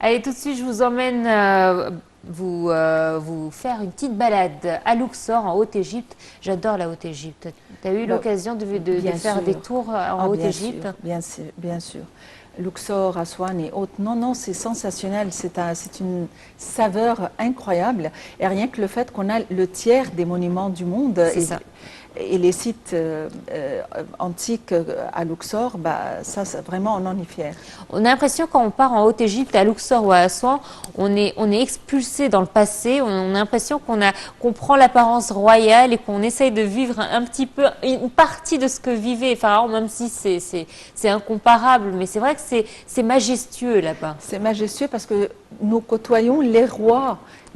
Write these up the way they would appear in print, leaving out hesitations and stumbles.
Allez, tout de suite, je vous emmène vous faire une petite balade à Luxor, en Haute-Égypte. J'adore la Haute-Égypte. Tu as eu Bah, l'occasion de bien faire des sûr. tours en Ah, Haute-Égypte? bien sûr, bien sûr. Luxor, Aswan et autres. Non, non, c'est sensationnel. C'est une saveur incroyable. Et rien que le fait qu'on a le tiers des monuments du monde C'est ça. et les sites antiques à Luxor, bah, ça, vraiment, on en est fier. On a l'impression quand on part en Haute-Égypte, à Luxor ou à Assouan, on est expulsé dans le passé. On a l'impression qu'on prend l'apparence royale et qu'on essaye de vivre un petit peu une partie de ce que vivait les pharaons, même si c'est incomparable. Mais c'est vrai que c'est majestueux là-bas. C'est majestueux parce que nous côtoyons les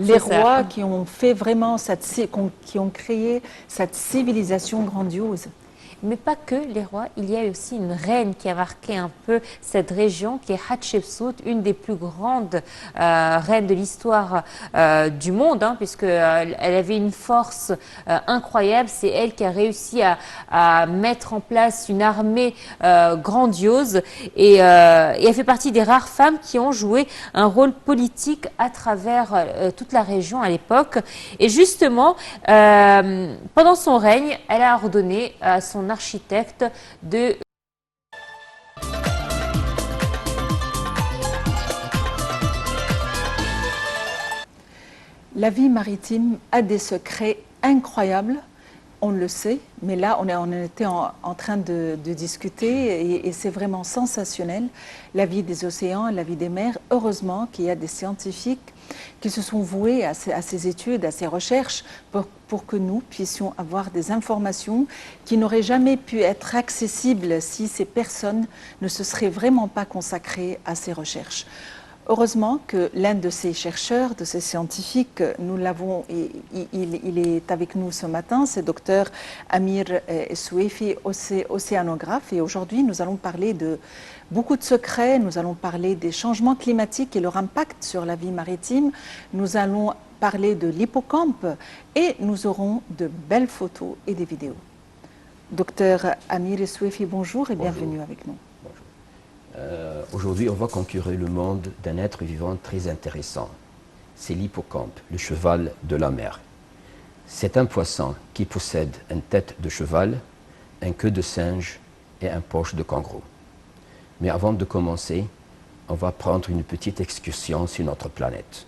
C'est ça. rois qui ont fait vraiment qui ont créé cette civilisation grandiose. Mais pas que les rois, il y a aussi une reine qui a marqué un peu cette région, qui est Hatshepsut, une des plus grandes reines de l'histoire du monde, hein, puisque elle avait une force incroyable. C'est elle qui a réussi à mettre en place une armée grandiose et elle fait partie des rares femmes qui ont joué un rôle politique à travers toute la région à l'époque. Et justement, pendant son règne, elle a ordonné à son architecte de La vie maritime a des secrets incroyables, on le sait, mais là on était en train de discuter et c'est vraiment sensationnel. La vie des océans, la vie des mers, heureusement qu'il y a des scientifiques qui se sont voués à ces études, à ces recherches pour que nous puissions avoir des informations qui n'auraient jamais pu être accessibles si ces personnes ne se seraient vraiment pas consacrées à ces recherches. Heureusement que l'un de ces chercheurs, de ces scientifiques, nous l'avons, il est avec nous ce matin, c'est docteur Amir Soueifi, océanographe. Et aujourd'hui, nous allons parler de beaucoup de secrets, nous allons parler des changements climatiques et leur impact sur la vie maritime. Nous allons parler de l'hippocampe et nous aurons de belles photos et des vidéos. Docteur Amir Soueifi, bonjour et bienvenue avec nous. Aujourd'hui, on va conquérir le monde d'un être vivant très intéressant. C'est l'hippocampe, le cheval de la mer. C'est un poisson qui possède une tête de cheval, un queue de singe et un poche de kangourou. Mais avant de commencer, on va prendre une petite excursion sur notre planète,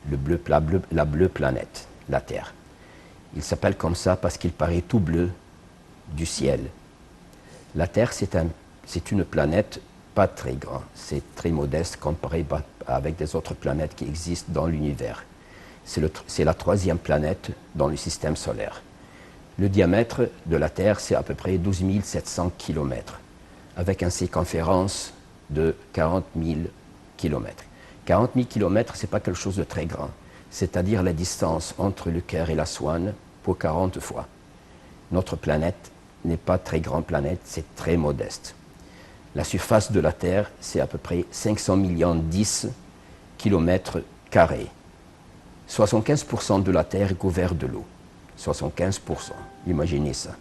la bleue planète, la Terre. Il s'appelle comme ça parce qu'il paraît tout bleu du ciel. La Terre, c'est une planète pas très grand, c'est très modeste comparé avec des autres planètes qui existent dans l'univers. C'est la troisième planète dans le système solaire. Le diamètre de la Terre, c'est à peu près 12 700 km, avec une circonférence de 40 000 km. 40 000 km, ce n'est pas quelque chose de très grand, c'est-à-dire la distance entre le Caire et la Swan pour 40 fois. Notre planète n'est pas très grande planète, c'est très modeste. La surface de la Terre, c'est à peu près 500 millions 10 km². 75% de la Terre est couverte de l'eau. 75%, imaginez ça.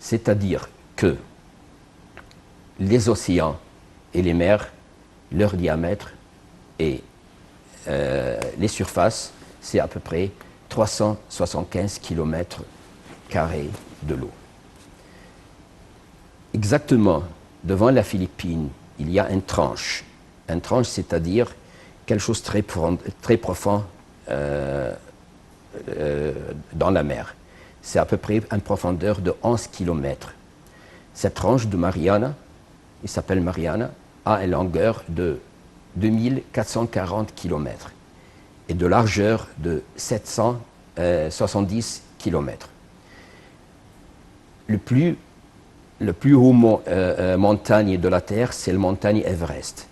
C'est-à-dire que les océans et les mers, leur diamètre et les surfaces, c'est à peu près 375 km² de l'eau. Exactement. Devant la Philippine, il y a une tranche. Une tranche, c'est-à-dire quelque chose de très profond dans la mer. C'est à peu près une profondeur de 11 km. Cette tranche de Mariana, il s'appelle Mariana, a une longueur de 2440 km et de largeur de 770 km. Le plus haut montagne de la Terre, c'est la montagne Everest.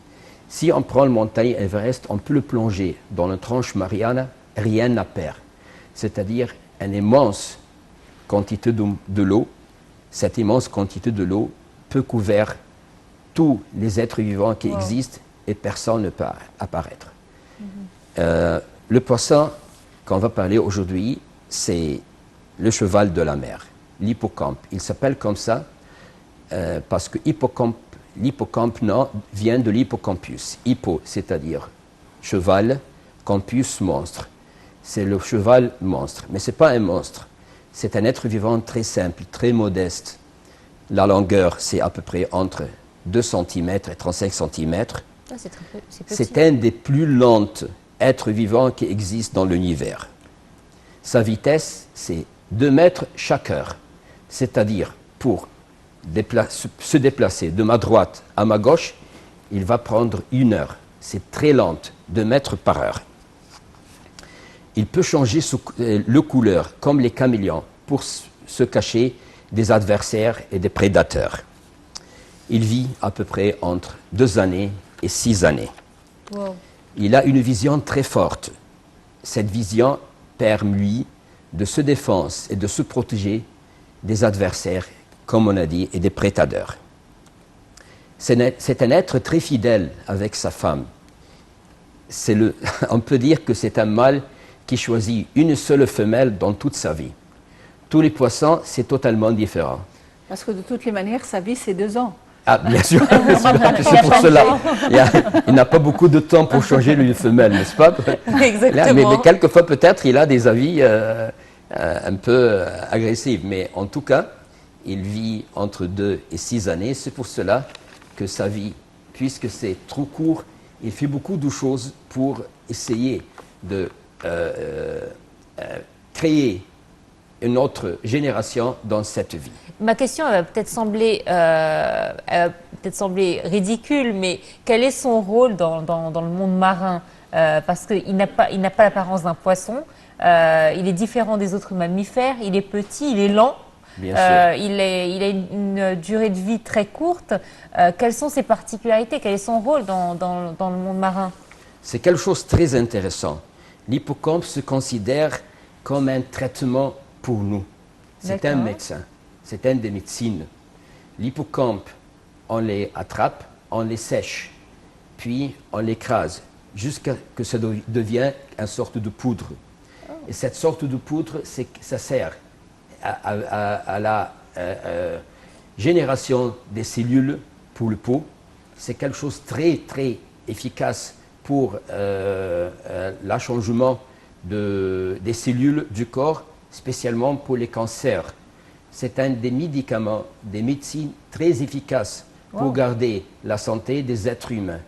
Si on prend la montagne Everest, on peut le plonger dans la tranche Mariana, rien à perdre. C'est-à-dire une immense quantité de l'eau. Cette immense quantité de l'eau peut couvrir tous les êtres vivants qui existent et personne ne peut apparaître. Le poisson qu'on va parler aujourd'hui, c'est le cheval de la mer, l'hippocampe. Il s'appelle comme ça parce que l'hippocampe vient de l'hippocampus. Hippo, c'est-à-dire cheval campus monstre. C'est le cheval monstre, mais ce n'est pas un monstre. C'est un être vivant très simple, très modeste. La longueur, c'est à peu près entre 2 cm et 35 cm. Ah, c'est petit. C'est un des plus lents êtres vivants qui existent dans l'univers. Sa vitesse, c'est 2 mètres chaque heure. C'est-à-dire, pour se déplacer de ma droite à ma gauche, il va prendre 1 heure. C'est très lent, 2 mètres par heure. Il peut changer le couleur, comme les caméléons, pour se cacher des adversaires et des prédateurs. Il vit à peu près entre 2 années et 6 années. Wow. Il a une vision très forte. Cette vision permet de se défendre et de se protéger des adversaires, comme on a dit, et des prédateurs. C'est un être très fidèle avec sa femme. On peut dire que c'est un mâle qui choisit une seule femelle dans toute sa vie. Tous les poissons, c'est totalement différent. Parce que de toutes les manières, sa vie, c'est 2 ans. Ah, bien sûr, c'est pour cela. Il n'a pas beaucoup de temps pour changer une femelle, n'est-ce pas? Exactement. Mais quelquefois, peut-être, il a des avis un peu agressifs. Mais en tout cas, il vit entre 2 et 6 années. C'est pour cela que sa vie, puisque c'est trop court, il fait beaucoup de choses pour essayer de créer une autre génération dans cette vie. Ma question va peut-être sembler ridicule, mais quel est son rôle dans le monde marin? Parce qu'il n'a pas l'apparence d'un poisson, il est différent des autres mammifères, il est petit, il est lent, Bien sûr. il a une durée de vie très courte. Quelles sont ses particularités? Quel est son rôle dans le monde marin? C'est quelque chose de très intéressant. L'hippocampe se considère comme un traitement pour nous. C'est un D'accord. médecin, c'est un des médecines. L'hippocampe, on les attrape, on les sèche, puis on l'écrase jusqu'à ce que ça devienne une sorte de poudre. Et cette sorte de poudre, ça sert à la génération des cellules pour le peau. C'est quelque chose de très, très efficace pour l'achangement des cellules du corps, spécialement pour les cancers. C'est un des médicaments, des médecines très efficaces pour Wow. garder la santé des êtres humains.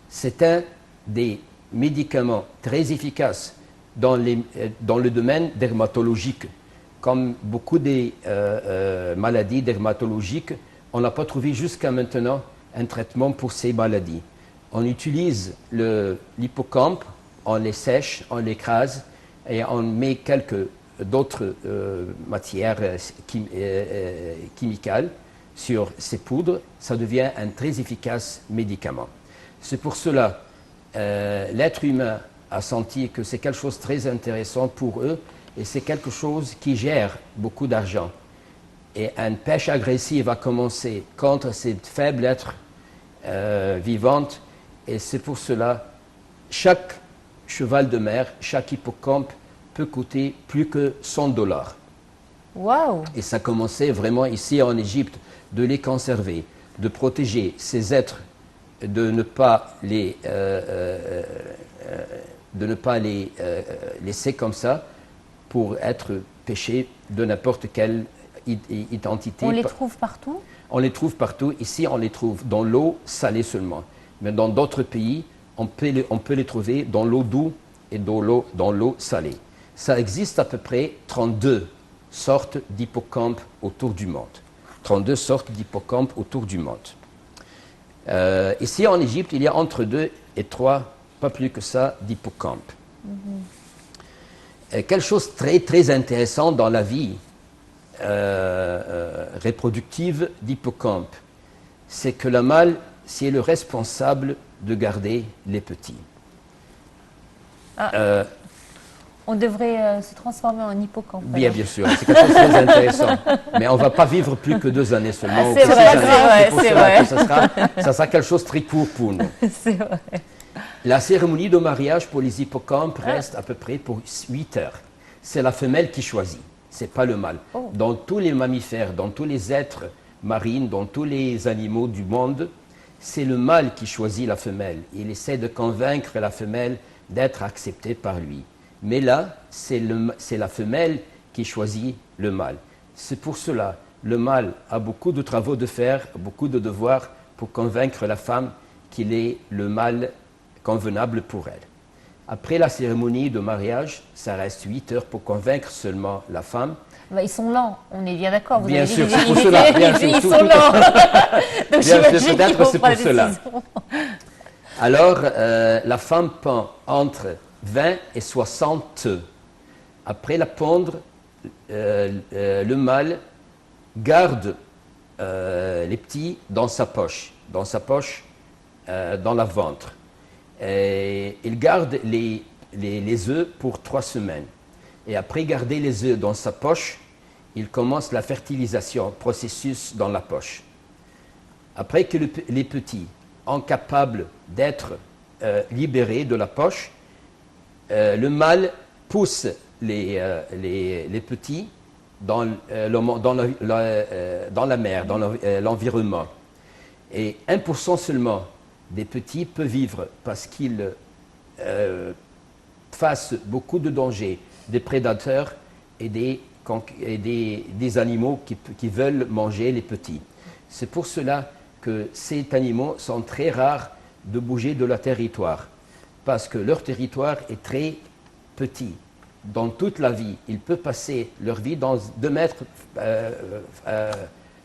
C'est un des médicaments très efficaces dans le domaine dermatologique. Comme beaucoup des maladies dermatologiques, on n'a pas trouvé jusqu'à maintenant un traitement pour ces maladies. On utilise l'hippocampe, on les sèche, on l'écrase et on met quelques d'autres matières chimicales sur ces poudres. Ça devient un très efficace médicament. C'est pour cela l'être humain a senti que c'est quelque chose de très intéressant pour eux et c'est quelque chose qui gère beaucoup d'argent. Et une pêche agressive a commencé contre ces faibles êtres vivantes et c'est pour cela chaque cheval de mer, chaque hippocampe peut coûter plus que $100. Waouh! Et ça commençait vraiment ici en Égypte de les conserver, de protéger ces êtres, de ne pas les laisser comme ça pour être pêchés de n'importe quelle identité. On les trouve partout? On les trouve partout. Ici, on les trouve dans l'eau salée seulement. Mais dans d'autres pays, on peut les trouver dans l'eau douce et dans l'eau salée. Ça existe à peu près 32 sortes d'hippocampes autour du monde. 32 sortes d'hippocampes autour du monde. Ici en Égypte, il y a entre 2 et 3, pas plus que ça, d'hippocampes. Quelque chose de très très intéressant dans la vie reproductive d'hippocampe, c'est que la mâle, c'est le responsable de garder les petits. On devrait se transformer en hippocampe. Bien sûr, c'est quelque chose de très intéressant. Mais on ne va pas vivre plus que 2 années seulement. C'est ou que vrai, 6 années. c'est vrai, pour cela que ça sera quelque chose de très court pour nous. C'est vrai. La cérémonie de mariage pour les hippocampes reste à peu près pour 8 heures. C'est la femelle qui choisit, ce n'est pas le mâle. Oh. Dans tous les mammifères, dans tous les êtres marins, dans tous les animaux du monde, c'est le mâle qui choisit la femelle. Il essaie de convaincre la femelle d'être acceptée par lui. Mais là, c'est la femelle qui choisit le mâle. C'est pour cela, le mâle a beaucoup de travaux de faire, beaucoup de devoirs pour convaincre la femme qu'il est le mâle convenable pour elle. Après la cérémonie de mariage, ça reste 8 heures pour convaincre seulement la femme. Bah, ils sont lents, on est bien d'accord. Vous Bien avez dit sûr, qu'ils c'est pour étaient- cela, bien sûr, Ils tout- sont tout- lents. Donc Bien sûr, j'imagine qu'ils peut-être vont c'est prendre pour la cela. décision. Alors, la femme pond entre 20 et 60 œufs. Après la pondre, le mâle garde les petits dans sa poche, dans la ventre. Et il garde les œufs pour 3 semaines. Et après garder les œufs dans sa poche, il commence la fertilisation, processus dans la poche. Après que les petits sont capables d'être libérés de la poche, le mâle pousse les petits dans la mer, dans l'environnement. Et 1% seulement des petits peuvent vivre parce qu'ils face beaucoup de dangers, des prédateurs et des animaux qui veulent manger les petits. C'est pour cela que ces animaux sont très rares de bouger de leur territoire, parce que leur territoire est très petit. Dans toute la vie, ils peuvent passer leur vie dans 2 mètres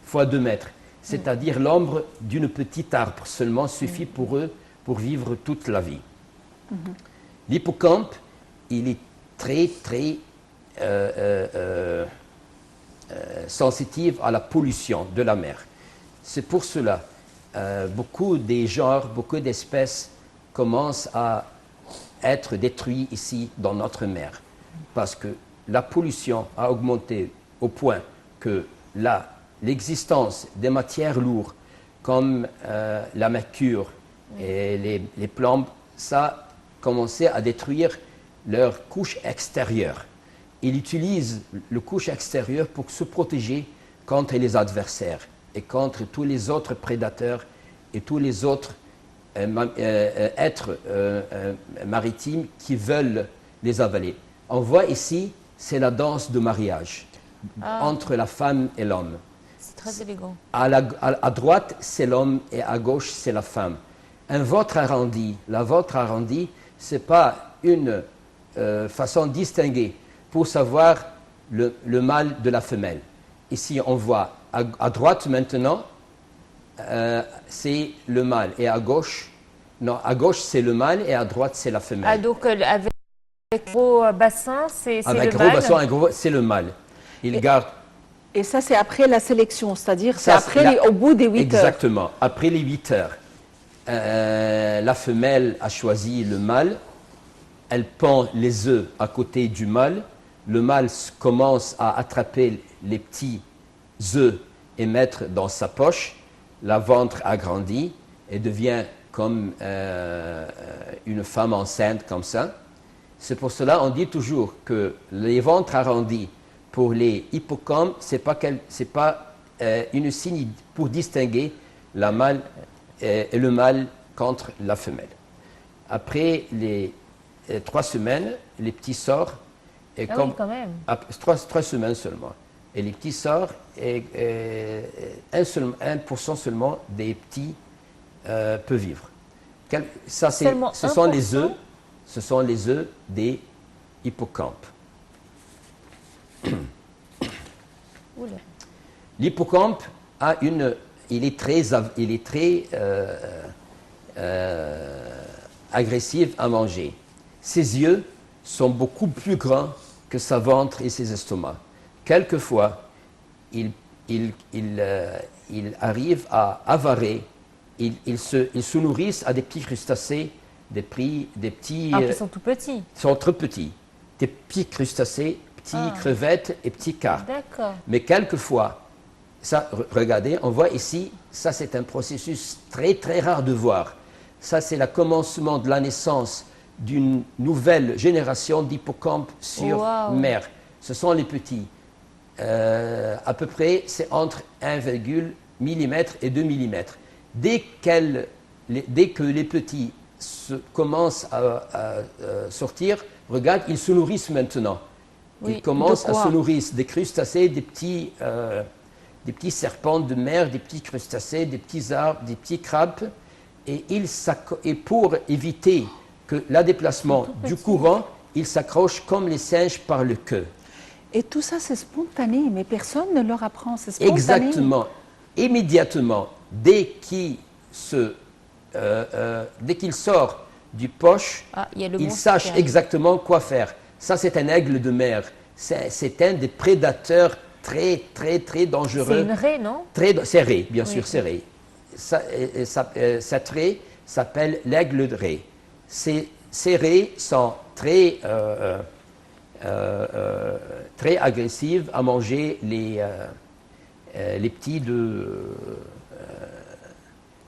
fois 2 mètres. C'est-à-dire l'ombre d'une petite arbre seulement suffit pour eux pour vivre toute la vie. L'hippocampe, il est très sensitif à la pollution de la mer. C'est pour cela beaucoup des genres, beaucoup d'espèces commencent à être détruits ici dans notre mer. Parce que la pollution a augmenté au point que l'existence des matières lourdes comme la mercure et les plombes, ça a commencé à détruire leur couche extérieure. Ils utilisent le couche extérieure pour se protéger contre les adversaires et contre tous les autres prédateurs et tous les autres êtres maritimes qui veulent les avaler. On voit ici, c'est la danse de mariage entre la femme et l'homme. C'est très élégant. À droite, c'est l'homme et à gauche, c'est la femme. Un ventre arrondi, la ventre arrondie, ce n'est pas une façon distinguée pour savoir le mâle de la femelle. Ici, on voit à droite maintenant, c'est le mâle et à gauche, c'est le mâle et à droite, c'est la femelle. Ah, donc avec gros bassin, c'est Avec le gros mâle. bassin, c'est le mâle. Il garde. Et ça, c'est après la sélection, c'est-à-dire c'est Ça, après, au bout des 8 heures. Exactement. Après les 8 heures, la femelle a choisi le mâle. Elle pond les œufs à côté du mâle. Le mâle commence à attraper les petits œufs et mettre dans sa poche. La ventre agrandit et devient comme une femme enceinte comme ça. C'est pour cela qu'on dit toujours que les ventres arrondis pour les hippocampes, ce n'est pas une signe pour distinguer la mâle et le mâle contre la femelle. Après les 3 semaines, les petits sortent. Et Ah oui, quand même. 3 semaines seulement. Et les petits sortent et 1% seulement des petits peut vivre. Ce sont les œufs. Ce sont les œufs des hippocampes. L'hippocampe il est très agressif à manger. Ses yeux sont beaucoup plus grands que sa ventre et ses estomacs. Quelquefois, il arrive à avarer. Ils se nourrissent à des petits crustacés, des petits. Ah, ils sont tout petits. Ils sont très petits. Des petits crustacés, petits crevettes et petits carpes. D'accord. Mais quelquefois, ça, regardez, on voit ici, ça c'est un processus très rare de voir. Ça c'est le commencement de la naissance d'une nouvelle génération d'hippocampes sur mer. Ce sont les petits. À peu près, c'est entre 1 mm et 2 mm. dès que les petits commencent à sortir, regarde, ils se nourrissent maintenant. Oui, Ils commencent de à quoi? se nourrir des crustacés, des petits serpents de mer, des petits crustacés, des petits arbres, des petits crabes. Et pour éviter que le déplacement du courant, ils s'accrochent comme les singes par le queue. Et tout ça, c'est spontané, mais personne ne leur apprend. C'est spontané. Exactement. Immédiatement, dès qu'il sort du poche, Ah, il y a le il monstre sache qui arrive. exactement quoi faire. Ça, c'est un aigle de mer. C'est un des prédateurs très, très, très dangereux. C'est une raie, non? C'est raie, bien Oui. sûr, c'est raie. Cette raie s'appelle l'aigle de raie. Ces raies sont très agressives à manger les petits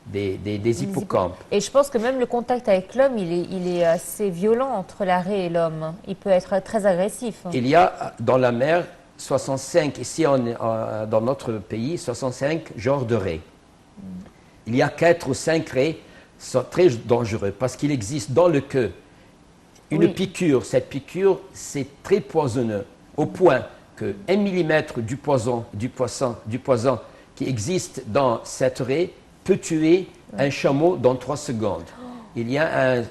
des hippocampes. Et je pense que même le contact avec l'homme, il est assez violent entre la raie et l'homme. Il peut être très agressif. Il y a dans la mer 65, ici dans notre pays, 65 genres de raies. Il y a 4 ou 5 raies qui sont très dangereux parce qu'il existe dans le queue une Oui. piqûre. Cette piqûre, c'est très poisonneux au point que 1 millimètre du poison qui existe dans cette raie peut tuer un chameau dans 3 secondes. Il y a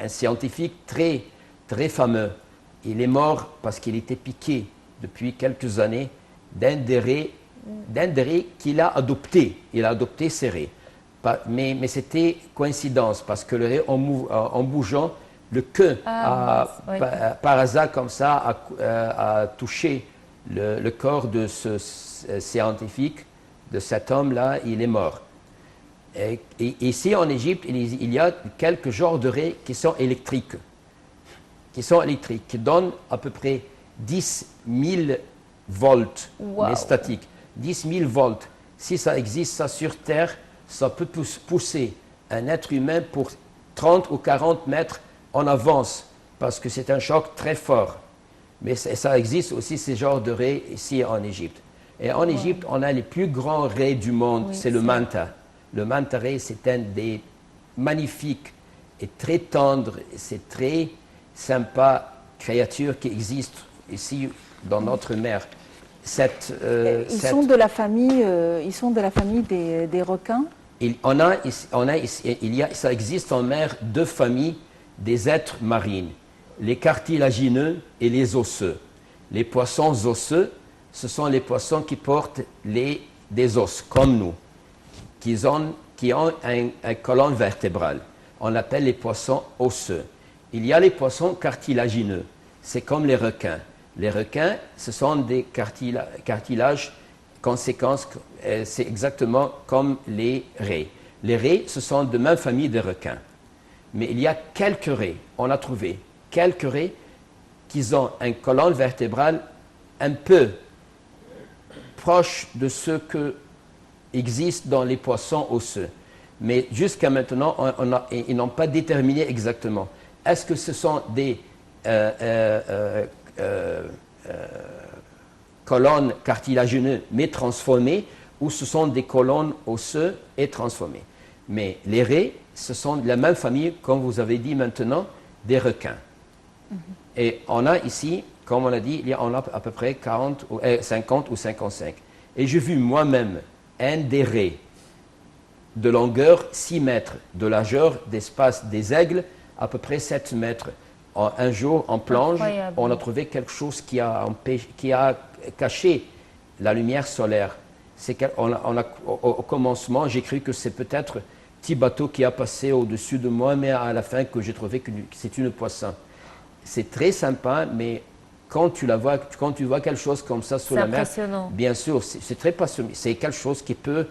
un scientifique très, très fameux. Il est mort parce qu'il était piqué depuis quelques années d'un des raies qu'il a adopté. Il a adopté ces raies. Mais c'était coïncidence parce que le rait, en bougeant, le queue Ouais. par hasard comme ça a touché le corps de ce scientifique, de cet homme-là, il est mort. Et ici en Égypte, il y a quelques genres de raies qui sont électriques, qui donnent à peu près 10 000 volts, Wow. mais statiques. 10 000 volts. Si ça existe, ça sur Terre, ça peut pousser un être humain pour 30 ou 40 mètres en avance, parce que c'est un choc très fort. Mais ça existe aussi, ces genres de raies, ici en Égypte. Et en Égypte, on a les plus grands raies du monde, Oui, c'est le manta. Le manta ray, c'est un des magnifiques et très tendres, c'est très sympa créatures qui existent ici dans notre mer. Ils sont de la famille des requins. Ça existe en mer 2 familles des êtres marins, les cartilagineux et les osseux. Les poissons osseux, ce sont les poissons qui portent des os, comme nous, qui ont un colonne vertébrale. On appelle les poissons osseux. Il y a les poissons cartilagineux, c'est comme les requins. Les requins, ce sont des cartilages, conséquences, c'est exactement comme les raies. Les raies, ce sont de même famille des requins. Mais il y a quelques raies, on a trouvé quelques raies qui ont un colonne vertébrale un peu proche de ce que existe dans les poissons osseux. Mais jusqu'à maintenant, ils n'ont pas déterminé exactement. Est-ce que ce sont des colonnes cartilagineuses mais transformées ou ce sont des colonnes osseuses et transformées? Mais les raies, ce sont de la même famille, comme vous avez dit maintenant, des requins. Et on a ici, comme on a dit, on a à peu près 50 ou 55. Et j'ai vu moi-même un des raies de longueur 6 mètres, de largeur d'espace des aigles à peu près 7 mètres. Un jour, en plonge, Incroyable. on a trouvé quelque chose qui a caché la lumière solaire. Au commencement, j'ai cru que c'est peut-être un petit bateau qui a passé au-dessus de moi, mais à la fin, que j'ai trouvé que c'est une poisson. C'est très sympa, mais quand tu vois quelque chose comme ça sous C'est la mer, impressionnant. bien sûr, c'est très passionnant. C'est quelque chose qui peut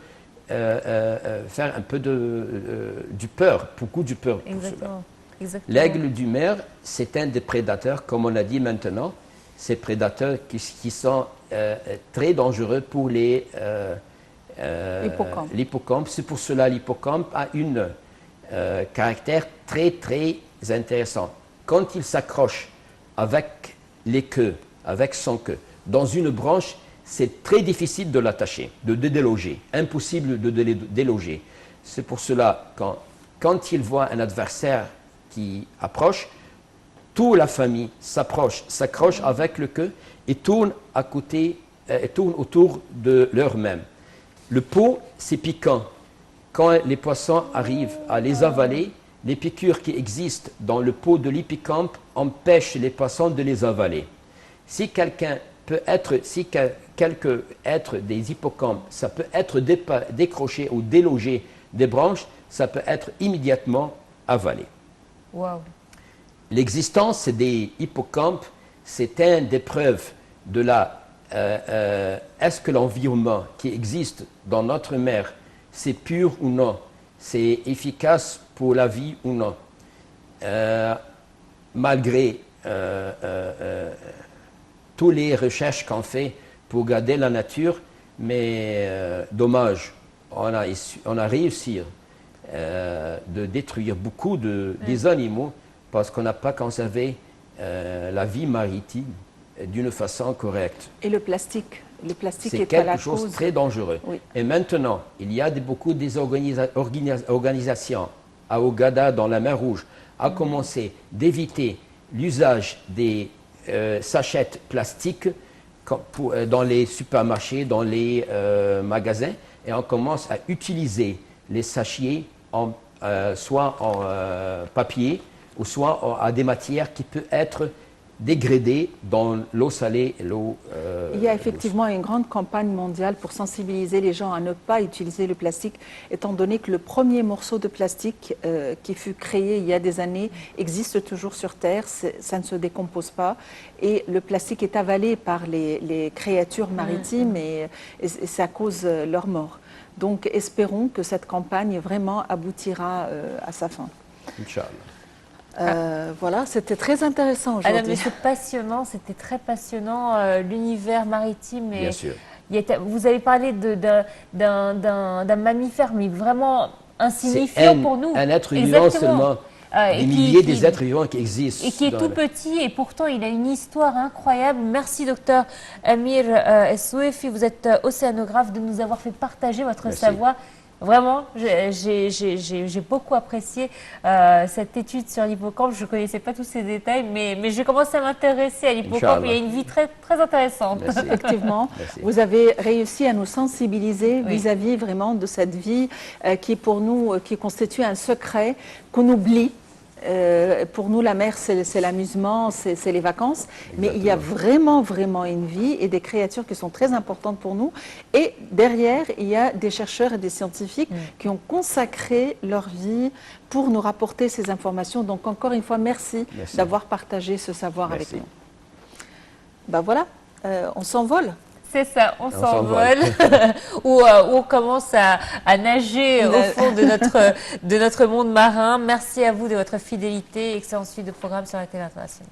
faire un peu du peur, beaucoup du peur. Pour cela. Exactement. Exactement. L'aigle du mer, c'est un des prédateurs, comme on a dit maintenant. Ces prédateurs qui sont très dangereux pour l'hippocampe. C'est pour cela que l'hippocampe a un caractère très, très intéressant. Quand il s'accroche avec les queues, avec son queue, dans une branche, c'est très difficile de l'attacher, de déloger, impossible de déloger. C'est pour cela, quand il voit un adversaire qui approche, toute la famille s'approche, s'accroche avec le queue et tourne à côté, tourne autour de leur-même. Le pot, c'est piquant. Quand les poissons arrivent à les avaler, les piqûres qui existent dans le pot de l'hippocampe empêchent les poissons de les avaler. Si quelqu'un peut être, si quelque être des hippocampes, ça peut être décroché ou délogé des branches, ça peut être immédiatement avalé. Wow. L'existence des hippocampes, c'est une des preuves de la... est-ce que l'environnement qui existe dans notre mer, c'est pur ou non? C'est efficace pour la vie ou non? Malgré toutes les recherches qu'on fait pour garder la nature, mais dommage, on a réussi de détruire beaucoup des animaux parce qu'on n'a pas conservé la vie maritime d'une façon correcte. Et le plastique C'est est à la quelque chose de cause. très dangereux. Oui. Et maintenant, il y a beaucoup des organisations à Ouganda, dans la mer Rouge, à commencer d'éviter l'usage des sachets plastiques dans les supermarchés, dans les magasins, et on commence à utiliser les sachets soit en papier ou soit à des matières qui peuvent être dégradées dans l'eau salée et l'eau Il y a effectivement une grande campagne mondiale pour sensibiliser les gens à ne pas utiliser le plastique, étant donné que le premier morceau de plastique qui fut créé il y a des années existe toujours sur Terre, ça ne se décompose pas, et le plastique est avalé par les créatures maritimes et ça cause leur mort. Donc espérons que cette campagne vraiment aboutira à sa fin. Inch'Allah. Voilà, c'était très intéressant Adam, aujourd'hui. mais c'est passionnant, c'était très passionnant, l'univers maritime. Et Bien sûr. vous avez parlé d'un mammifère, mais vraiment insignifiant pour nous. Un être vivant Exactement. seulement. Et Des qui- milliers qui- des êtres vivants qui existent. Et qui est dans tout le- petit, et pourtant il a une histoire incroyable. Merci docteur Amir Essouefi, vous êtes océanographe, de nous avoir fait partager votre Merci. savoir. Vraiment, j'ai beaucoup apprécié cette étude sur l'hippocampe. Je ne connaissais pas tous ces détails, mais j'ai commencé à m'intéresser à l'hippocampe. Il y a une vie très, très intéressante. Merci. Effectivement, Merci. vous avez réussi à nous sensibiliser Oui. vis-à-vis vraiment de cette vie qui est pour nous, qui constitue un secret qu'on oublie. Pour nous, la mer, c'est l'amusement, c'est les vacances. Mais il y a vraiment, vraiment une vie et des créatures qui sont très importantes pour nous. Et derrière, il y a des chercheurs et des scientifiques qui ont consacré leur vie pour nous rapporter ces informations. Donc, encore une fois, merci, Merci. d'avoir partagé ce savoir Merci. avec nous. Ben voilà, on s'envole. C'est ça, on s'envole. s'envole ou on commence à nager au fond de notre monde marin. Merci à vous de votre fidélité. Excellente suite de programme sur la télé internationale.